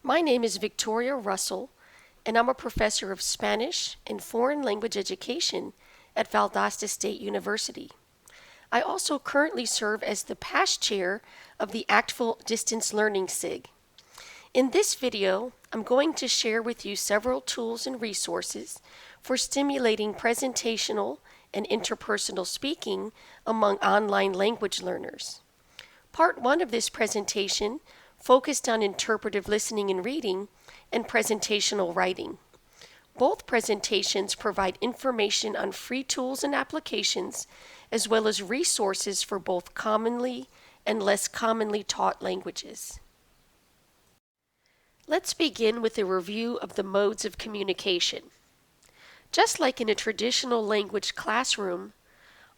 My name is Victoria Russell, and I'm a professor of Spanish and Foreign Language Education at Valdosta State University. I also currently serve as the past chair of the Actful Distance Learning SIG. In this video, I'm going to share with you several tools and resources for stimulating presentational and interpersonal speaking among online language learners. Part 1 of this presentation focused on interpretive listening and reading and presentational writing. Both presentations provide information on free tools and applications, as well as resources for both commonly and less commonly taught languages. Let's begin with a review of the modes of communication. Just like in a traditional language classroom,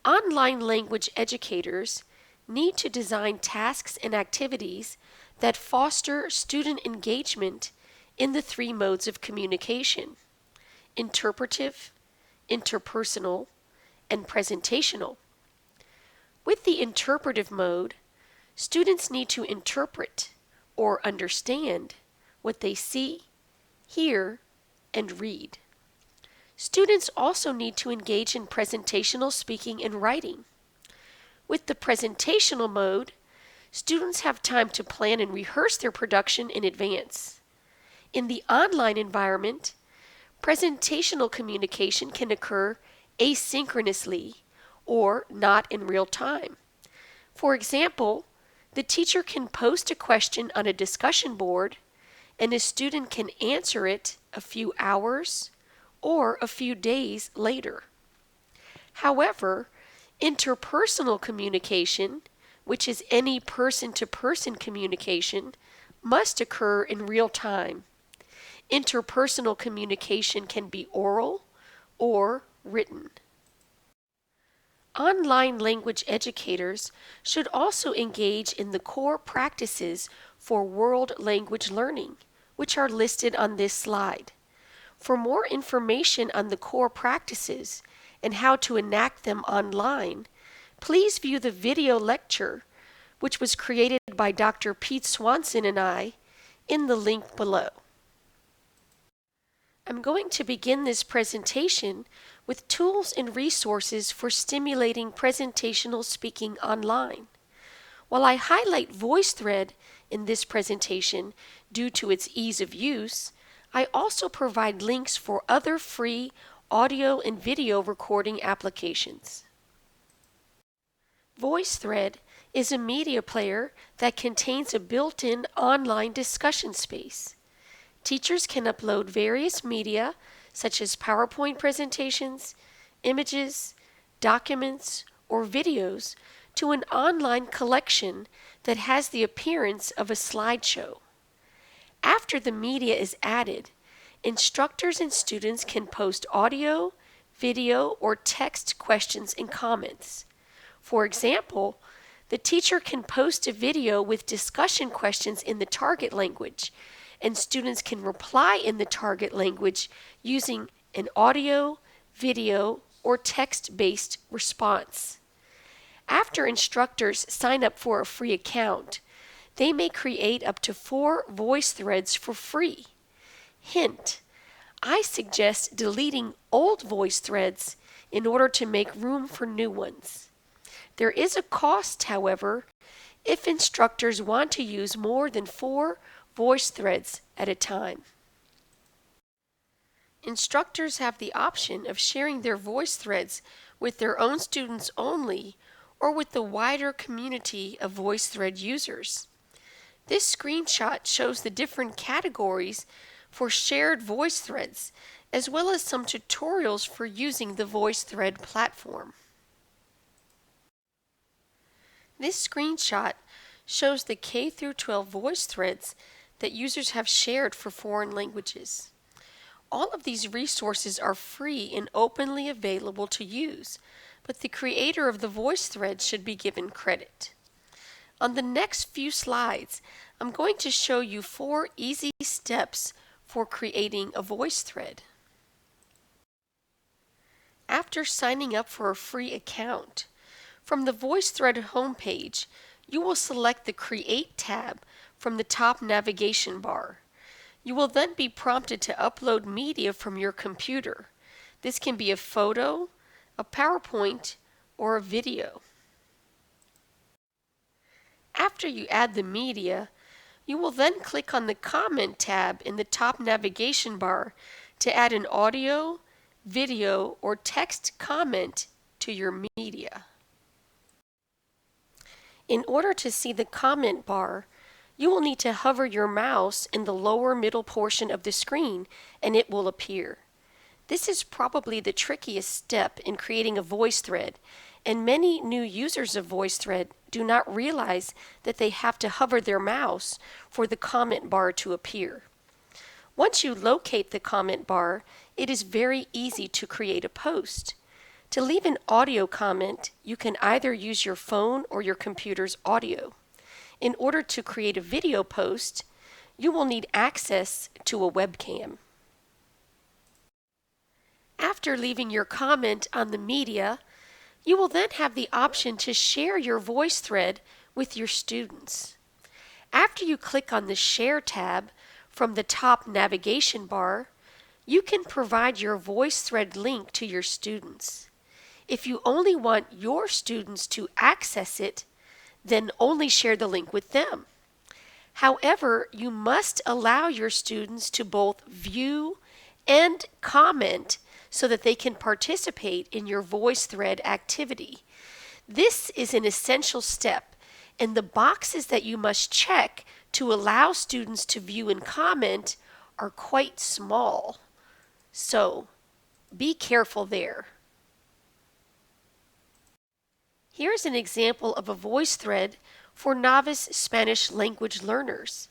online language educators need to design tasks and activities that foster student engagement in the 3 modes of communication: interpretive, interpersonal, and presentational. With the interpretive mode, students need to interpret or understand what they see, hear, and read. Students also need to engage in presentational speaking and writing. With the presentational mode, students have time to plan and rehearse their production in advance. In the online environment, presentational communication can occur asynchronously or not in real time. For example, the teacher can post a question on a discussion board, and a student can answer it a few hours or a few days later. However, interpersonal communication, which is any person-to-person communication, must occur in real time. Interpersonal communication can be oral or written. Online language educators should also engage in the core practices for world language learning, which are listed on this slide. For more information on the core practices and how to enact them online, please view the video lecture, which was created by Dr. Pete Swanson and I, in the link below. I'm going to begin this presentation with tools and resources for stimulating presentational speaking online. While I highlight Voicethread in this presentation due to its ease of use, I also provide links for other free audio and video recording applications. Voicethread is a media player that contains a built-in online discussion space. Teachers can upload various media such as PowerPoint presentations, images, documents, or videos to an online collection that has the appearance of a slideshow. After the media is added, instructors and students can post audio, video, or text questions and comments. For example, the teacher can post a video with discussion questions in the target language, and students can reply in the target language using an audio, video, or text-based response. After instructors sign up for a free account, they may create up to 4 voice threads for free. Hint: I suggest deleting old voice threads in order to make room for new ones. There is a cost, however, if instructors want to use more than 4 voice threads at a time. Instructors have the option of sharing their voice threads with their own students only or with the wider community of VoiceThread users. This screenshot shows the different categories for shared voice threads, as well as some tutorials for using the Voicethread platform. This screenshot shows the K-12 voice threads that users have shared for foreign languages. All of these resources are free and openly available to use, but the creator of the voice thread should be given credit. On the next few slides, I'm going to show you 4 easy steps for creating a voice thread. After signing up for a free account, from the VoicethRead homepage, you will select the Create tab from the top navigation bar. You will then be prompted to upload media from your computer. This can be a photo, a PowerPoint, or a video. After you add the media, you will then click on the Comment tab in the top navigation bar to add an audio, video, or text comment to your media. In order to see the comment bar, you will need to hover your mouse in the lower middle portion of the screen and it will appear. This is probably the trickiest step in creating a VoiceThread, and many new users of VoiceThread do not realize that they have to hover their mouse for the comment bar to appear. Once you locate the comment bar, it is very easy to create a post. To leave an audio comment, you can either use your phone or your computer's audio. In order to create a video post, you will need access to a webcam. After leaving your comment on the media, you will then have the option to share your VoiceThread with your students. After you click on the Share tab from the top navigation bar, you can provide your VoiceThread link to your students. If you only want your students to access it, then only share the link with them. However, you must allow your students to both view and comment so that they can participate in your VoiceThread activity. This is an essential step, and the boxes that you must check to allow students to view and comment are quite small. So, be careful there. Here's an example of a VoiceThread for novice Spanish language learners.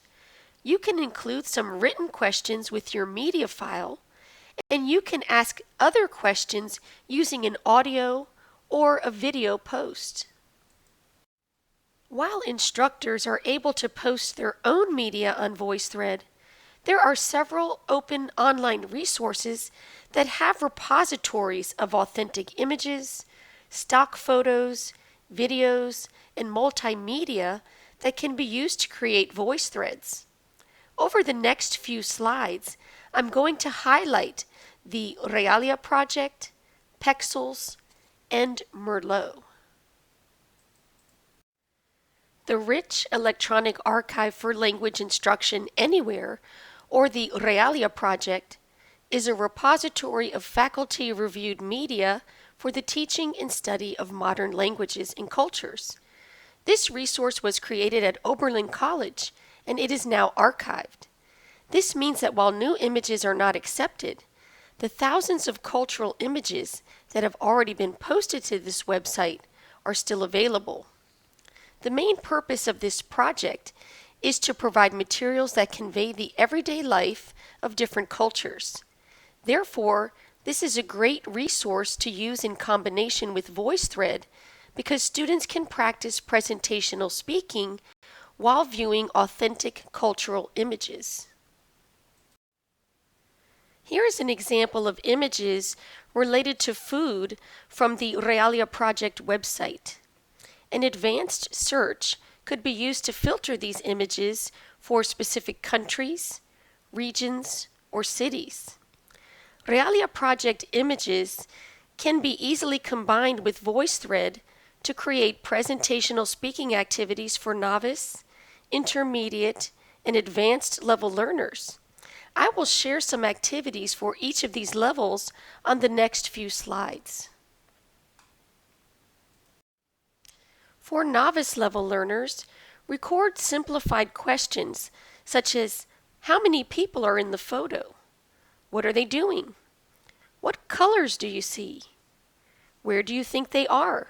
You can include some written questions with your media file, and you can ask other questions using an audio or a video post. While instructors are able to post their own media on VoiceThread, there are several open online resources that have repositories of authentic images, stock photos, videos, and multimedia that can be used to create VoiceThreads. Over the next few slides, I'm going to highlight the Realia project, Pexels, and Merlot. The Rich Electronic Archive for Language Instruction Anywhere, or the Realia project, is a repository of faculty-reviewed media for the teaching and study of modern languages and cultures. This resource was created at Oberlin College, and it is now archived. This means that while new images are not accepted, the thousands of cultural images that have already been posted to this website are still available. The main purpose of this project is to provide materials that convey the everyday life of different cultures. Therefore, this is a great resource to use in combination with VoiceThread because students can practice presentational speaking while viewing authentic cultural images. Here is an example of images related to food from the Realia project website. An advanced search could be used to filter these images for specific countries, regions, or cities. Realia project images can be easily combined with VoiceThread to create presentational speaking activities for novice, intermediate, and advanced level learners. I will share some activities for each of these levels on the next few slides. For novice level learners, record simplified questions such as, how many people are in the photo? What are they doing? What colors do you see? Where do you think they are?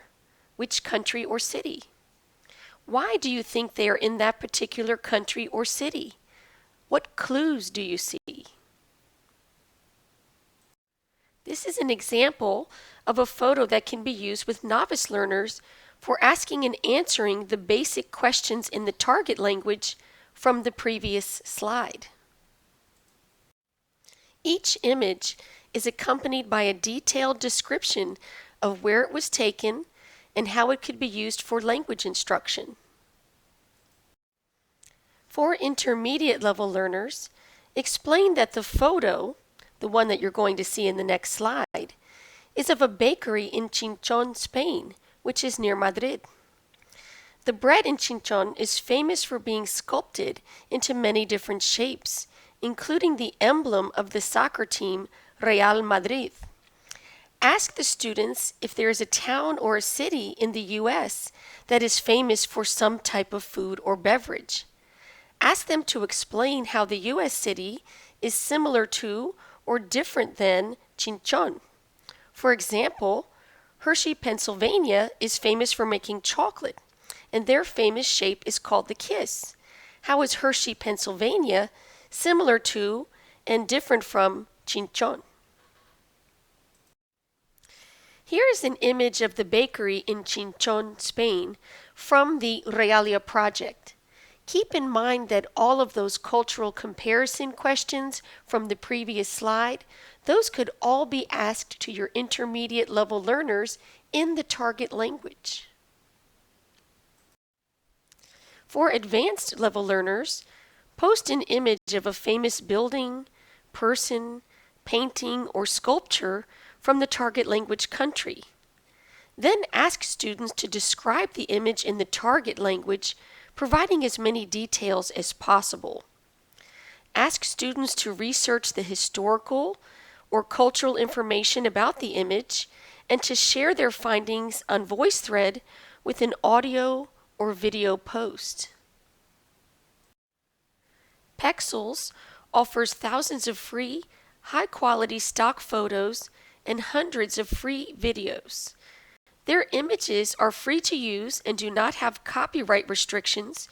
Which country or city? Why do you think they are in that particular country or city? What clues do you see? This is an example of a photo that can be used with novice learners for asking and answering the basic questions in the target language from the previous slide. Each image is accompanied by a detailed description of where it was taken and how it could be used for language instruction. For intermediate level learners, Explain that the photo, the one that you're going to see in the next slide, is of a bakery in Chinchon, Spain, which is near Madrid. The bread in Chinchon is famous for being sculpted into many different shapes, including the emblem of the soccer team Real Madrid. Ask the students if there is a town or a city in the U.S. that is famous for some type of food or beverage. Ask them to explain how the U.S. city is similar to or different than Chinchon. For example, Hershey, Pennsylvania is famous for making chocolate, and their famous shape is called the kiss. How is Hershey, Pennsylvania similar to and different from Chinchon? Here is an image of the bakery in Chinchon, Spain, from the Realia project. Keep in mind that all of those cultural comparison questions from the previous slide, those could all be asked to your intermediate level learners in the target language. For advanced level learners, post an image of a famous building, person, painting, or sculpture from the target language country. Then ask students to describe the image in the target language, providing as many details as possible. Ask students to research the historical or cultural information about the image and to share their findings on Voicethread with an audio or video post. Pexels offers thousands of free, high-quality stock photos and hundreds of free videos. Their images are free to use and do not have copyright restrictions,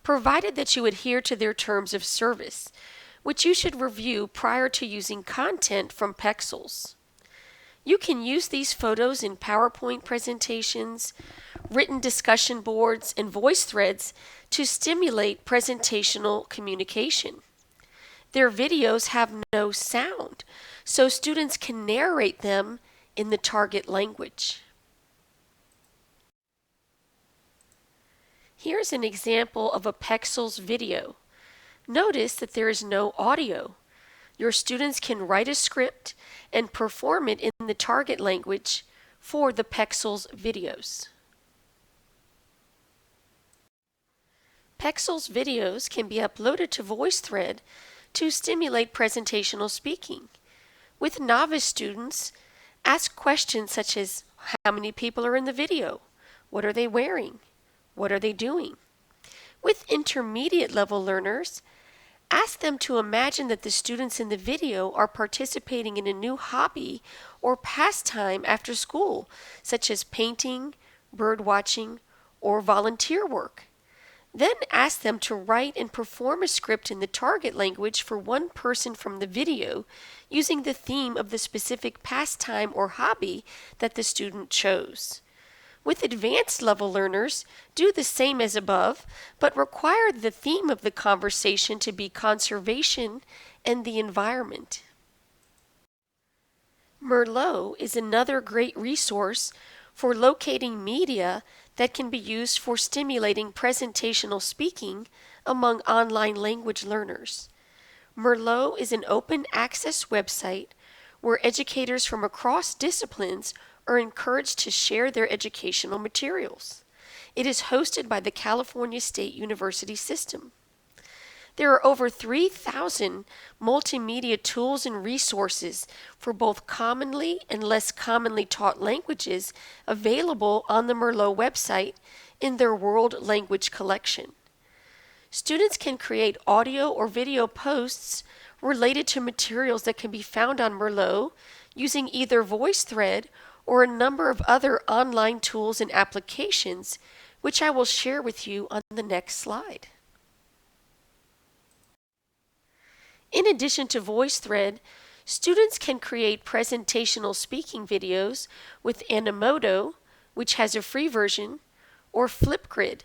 provided that you adhere to their terms of service, which you should review prior to using content from Pexels. You can use these photos in PowerPoint presentations, written discussion boards, and voice threads to stimulate presentational communication. Their videos have no sound, so students can narrate them in the target language. Here's an example of a Pexels video. Notice that there is no audio. Your students can write a script and perform it in the target language for the Pexels videos. Pexels videos can be uploaded to Voicethread to stimulate presentational speaking. With novice students, ask questions such as, how many people are in the video? What are they wearing? What are they doing? With intermediate level learners, ask them to imagine that the students in the video are participating in a new hobby or pastime after school, such as painting, bird watching, or volunteer work. Then ask them to write and perform a script in the target language for one person from the video using the theme of the specific pastime or hobby that the student chose. With advanced level learners, do the same as above, but require the theme of the conversation to be conservation and the environment. Merlot is another great resource for locating media that can be used for stimulating presentational speaking among online language learners. Merlot is an open access website where educators from across disciplines are encouraged to share their educational materials. It is hosted by the California State University system. There are over 3,000 multimedia tools and resources for both commonly and less commonly taught languages available on the Merlot website in their World Language Collection. Students can create audio or video posts related to materials that can be found on Merlot using either Voicethread or a number of other online tools and applications, which I will share with you on the next slide. In addition to Voicethread, students can create presentational speaking videos with Animoto, which has a free version, or Flipgrid,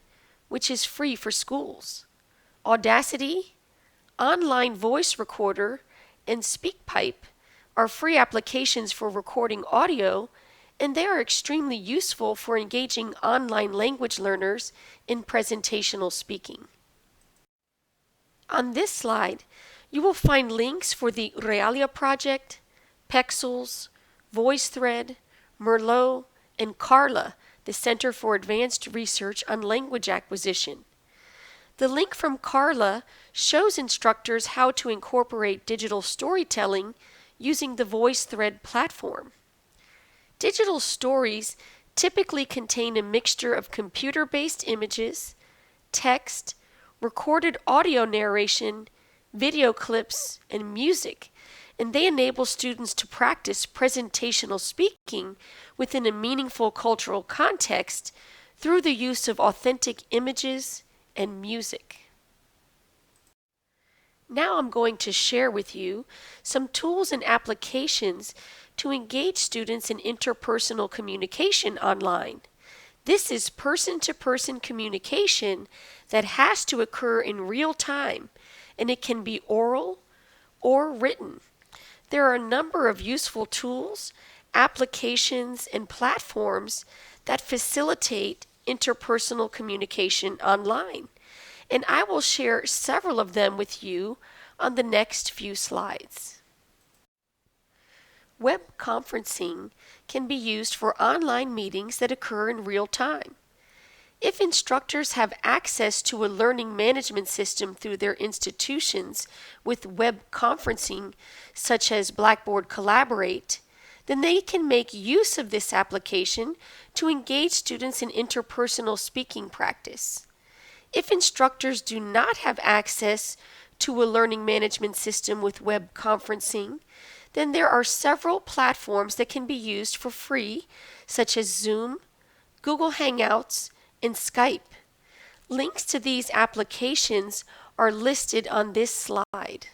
which is free for schools. Audacity, Online Voice Recorder, and SpeakPipe are free applications for recording audio, and they are extremely useful for engaging online language learners in presentational speaking. On this slide, You will find links for the Realia project, Pexels, Voicethread, Merlot, and Carla, the Center for Advanced Research on Language Acquisition. The link from Carla shows instructors how to incorporate digital storytelling using the Voicethread platform. Digital stories typically contain a mixture of computer-based images, text, recorded audio narration, video clips, and music, and they enable students to practice presentational speaking within a meaningful cultural context through the use of authentic images and music. Now I'm going to share with you some tools and applications to engage students in interpersonal communication online. This is person-to-person communication that has to occur in real time, and it can be oral or written. There are a number of useful tools, applications, and platforms that facilitate interpersonal communication online, and I will share several of them with you on the next few slides. Web conferencing can be used for online meetings that occur in real time. If instructors have access to a learning management system through their institutions with web conferencing, such as Blackboard Collaborate, then they can make use of this application to engage students in interpersonal speaking practice. If instructors do not have access to a learning management system with web conferencing, then there are several platforms that can be used for free, such as Zoom, Google Hangouts, and Skype. Links to these applications are listed on this slide.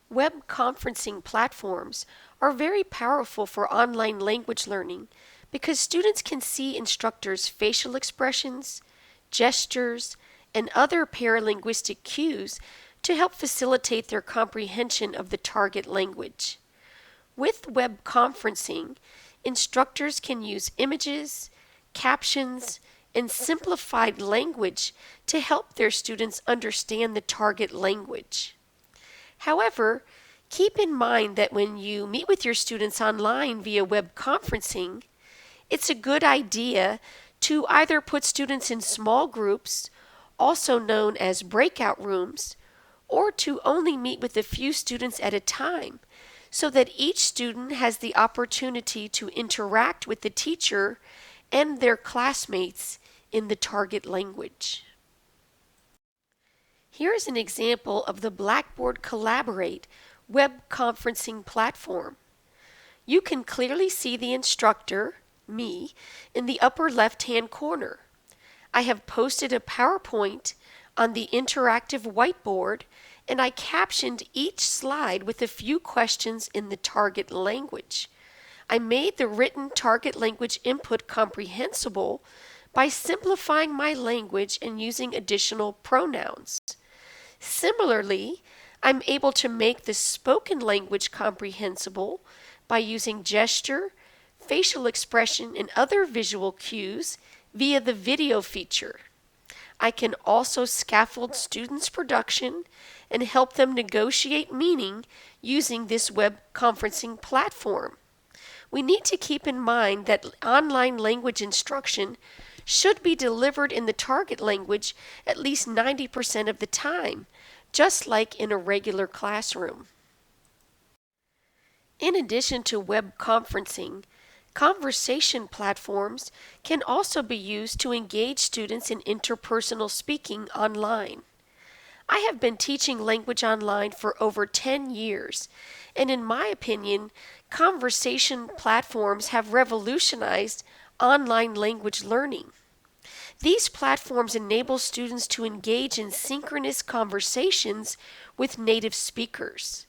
Web conferencing platforms are very powerful for online language learning because students can see instructors' facial expressions, gestures, and other paralinguistic cues to help facilitate their comprehension of the target language. With web conferencing, instructors can use images, captions, and simplified language to help their students understand the target language. However, keep in mind that when you meet with your students online via web conferencing, it's a good idea to either put students in small groups, also known as breakout rooms, or to only meet with a few students at a time, so that each student has the opportunity to interact with the teacher and their classmates in the target language. Here is an example of the Blackboard Collaborate web conferencing platform. You can clearly see the instructor, me, in the upper left-hand corner. I have posted a PowerPoint on the interactive whiteboard, and I captioned each slide with a few questions in the target language. I made the written target language input comprehensible by simplifying my language and using additional pronouns. Similarly, I'm able to make the spoken language comprehensible by using gesture, facial expression, and other visual cues via the video feature. I can also scaffold students' production and help them negotiate meaning using this web conferencing platform. We need to keep in mind that online language instruction should be delivered in the target language at least 90% of the time, just like in a regular classroom. In addition to web conferencing, conversation platforms can also be used to engage students in interpersonal speaking online. I have been teaching language online for over 10 years, and in my opinion, conversation platforms have revolutionized online language learning. These platforms enable students to engage in synchronous conversations with native speakers.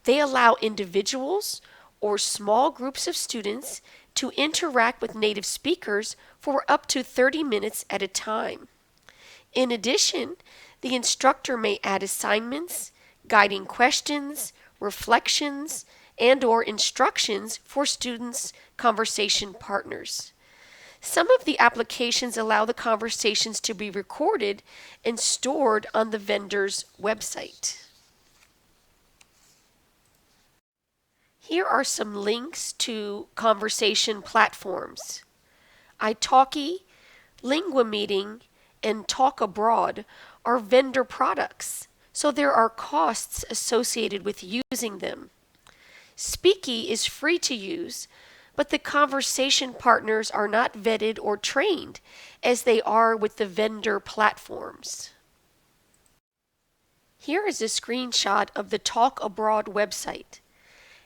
They allow individuals or small groups of students to interact with native speakers for up to 30 minutes at a time. In addition, the instructor may add assignments, guiding questions, reflections, and/or instructions for students' conversation partners. Some of the applications allow the conversations to be recorded and stored on the vendor's website. Here are some links to conversation platforms. italki, Lingua Meeting, and Talk Abroad are vendor products, so there are costs associated with using them. Speaky is free to use, but the conversation partners are not vetted or trained as they are with the vendor platforms. Here is a screenshot of the Talk Abroad website.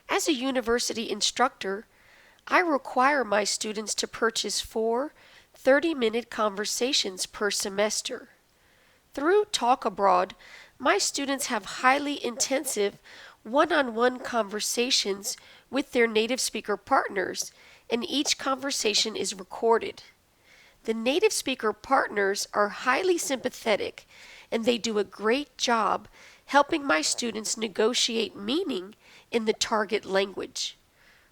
As a university instructor, I require my students to purchase 4 30-minute conversations per semester. Through Talk Abroad, my students have highly intensive one-on-one conversations with their native speaker partners, and each conversation is recorded. The native speaker partners are highly sympathetic, and they do a great job helping my students negotiate meaning in the target language.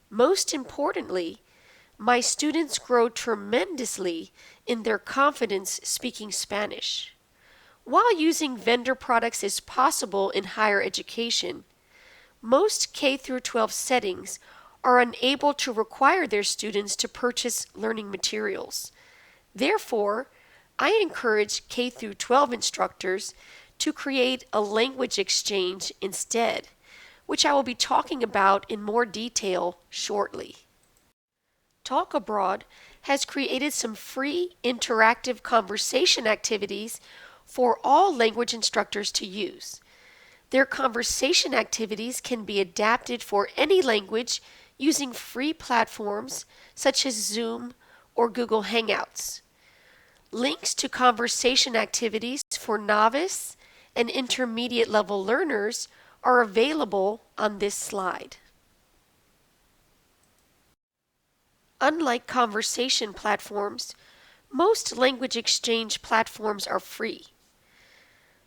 Most importantly, my students grow tremendously in their confidence speaking Spanish. While using vendor products is possible in higher education, most K-12 settings are unable to require their students to purchase learning materials. Therefore, I encourage K-12 instructors to create a language exchange instead, which I will be talking about in more detail shortly. Talk Abroad has created some free interactive conversation activities for all language instructors to use. Their conversation activities can be adapted for any language using free platforms such as Zoom or Google Hangouts. Links to conversation activities for novice and intermediate level learners are available on this slide. Unlike conversation platforms, most language exchange platforms are free.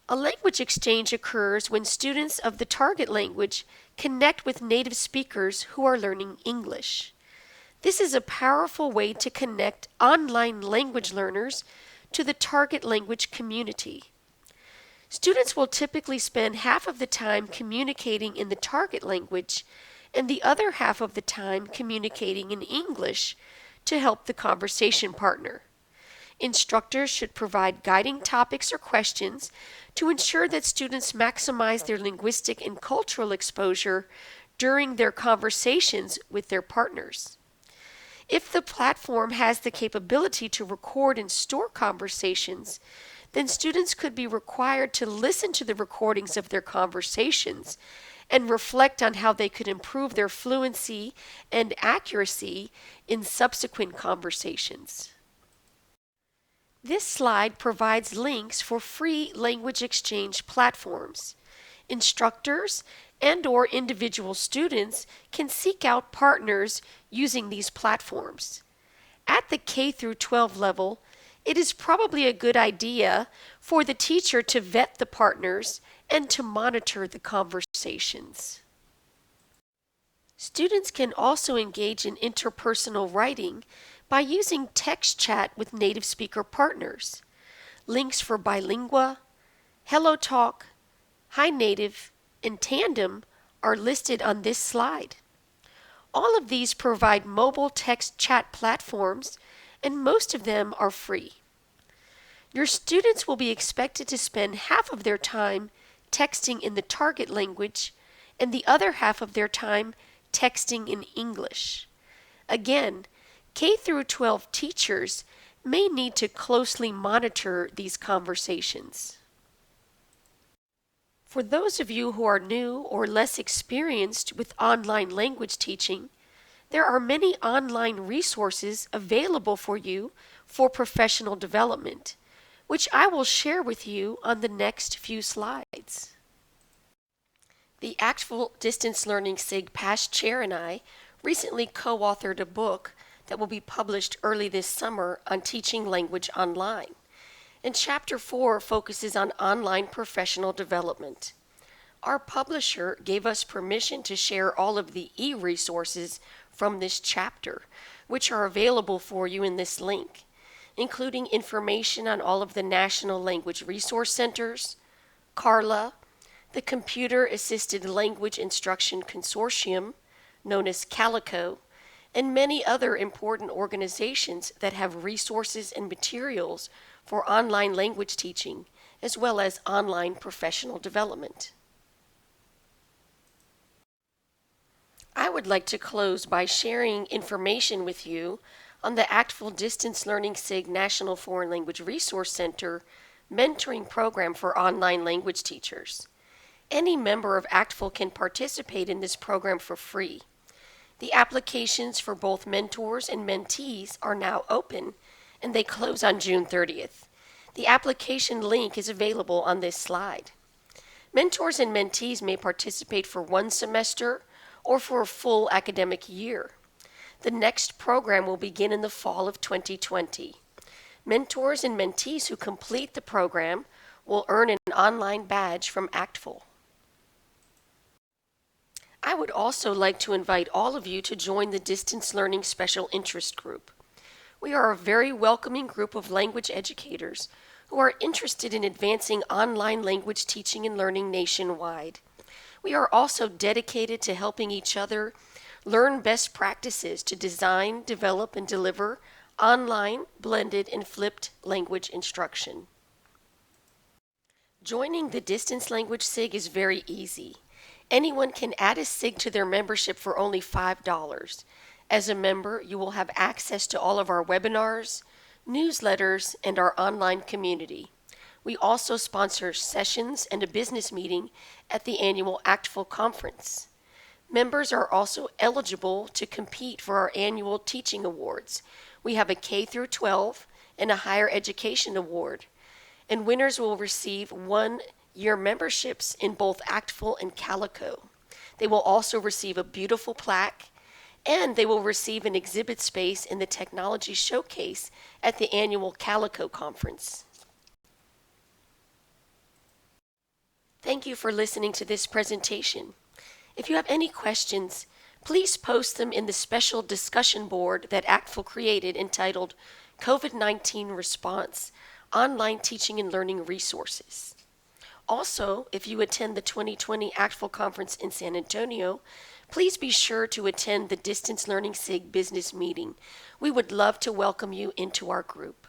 A language exchange occurs when students of the target language connect with native speakers who are learning English. This is a powerful way to connect online language learners to the target language community. Students will typically spend half of the time communicating in the target language and the other half of the time communicating in English to help the conversation partner. Instructors should provide guiding topics or questions to ensure that students maximize their linguistic and cultural exposure during their conversations with their partners. If the platform has the capability to record and store conversations, then students could be required to listen to the recordings of their conversations and reflect on how they could improve their fluency and accuracy in subsequent conversations. This slide provides links for free language exchange platforms. Instructors and/or individual students can seek out partners using these platforms. At the K-12 level, it is probably a good idea for the teacher to vet the partners and to monitor the conversations. Students can also engage in interpersonal writing by using text chat with native speaker partners. Links for Bilingua, HelloTalk, Hi Native, and Tandem are listed on this slide. All of these provide mobile text chat platforms, and most of them are free. Your students will be expected to spend half of their time texting in the target language and the other half of their time texting in English. Again, K-12 teachers may need to closely monitor these conversations. For those of you who are new or less experienced with online language teaching, there are many online resources available for you for professional development, which I will share with you on the next few slides. The Actual Distance Learning SIG past chair and I recently co-authored a book that will be published early this summer on teaching language online. And Chapter 4 focuses on online professional development. Our publisher gave us permission to share all of the e-resources from this chapter, which are available for you in this link, including information on all of the National Language Resource Centers, CARLA, the Computer Assisted Language Instruction Consortium, known as CALICO, and many other important organizations that have resources and materials for online language teaching, as well as online professional development. I would like to close by sharing information with you on the ACTFL Distance Learning SIG National Foreign Language Resource Center mentoring program for online language teachers. Any member of ACTFL can participate in this program for free. The applications for both mentors and mentees are now open, and they close on June 30th. The application link is available on this slide. Mentors and mentees may participate for one semester or for a full academic year. The next program will begin in the fall of 2020. Mentors and mentees who complete the program will earn an online badge from ACTFL. I would also like to invite all of you to join the Distance Learning Special Interest Group. We are a very welcoming group of language educators who are interested in advancing online language teaching and learning nationwide. We are also dedicated to helping each other learn best practices to design, develop, and deliver online, blended, and flipped language instruction. Joining the Distance Language SIG is very easy. Anyone can add a SIG to their membership for only $5. As a member, you will have access to all of our webinars, newsletters, and our online community. We also sponsor sessions and a business meeting at the annual ACTFL conference. Members are also eligible to compete for our annual teaching awards. We have a K through 12 and a higher education award, and winners will receive 1-year memberships in both ACTFL and Calico. They will also receive a beautiful plaque, and they will receive an exhibit space in the technology showcase at the annual Calico conference. Thank you for listening to this presentation. If you have any questions, please post them in the special discussion board that ACTFL created entitled COVID-19 Response, Online Teaching and Learning Resources. Also, if you attend the 2020 ACTFL conference in San Antonio, please be sure to attend the Distance Learning SIG business meeting. We would love to welcome you into our group.